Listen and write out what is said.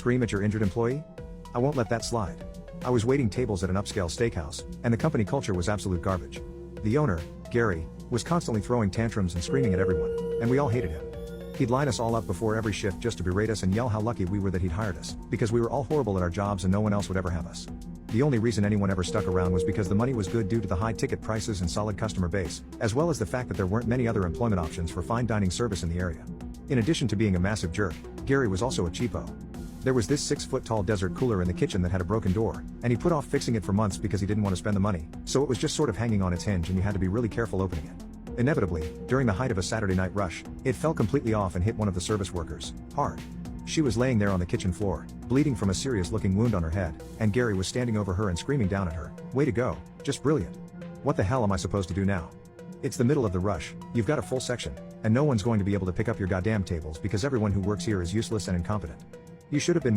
Scream at your injured employee? I won't let that slide. I was waiting tables at an upscale steakhouse, and the company culture was absolute garbage. The owner, Gary, was constantly throwing tantrums and screaming at everyone, and we all hated him. He'd line us all up before every shift just to berate us and yell how lucky we were that he'd hired us, because we were all horrible at our jobs and no one else would ever have us. The only reason anyone ever stuck around was because the money was good due to the high ticket prices and solid customer base, as well as the fact that there weren't many other employment options for fine dining service in the area. In addition to being a massive jerk, Gary was also a cheapo. There was this 6-foot-tall desert cooler in the kitchen that had a broken door, and he put off fixing it for months because he didn't want to spend the money, so it was just sort of hanging on its hinge and you had to be really careful opening it. Inevitably, during the height of a Saturday night rush, it fell completely off and hit one of the service workers, hard. She was laying there on the kitchen floor, bleeding from a serious-looking wound on her head, and Gary was standing over her and screaming down at her, "Way to go, just brilliant. What the hell am I supposed to do now? It's the middle of the rush, you've got a full section, and no one's going to be able to pick up your goddamn tables because everyone who works here is useless and incompetent. You should have been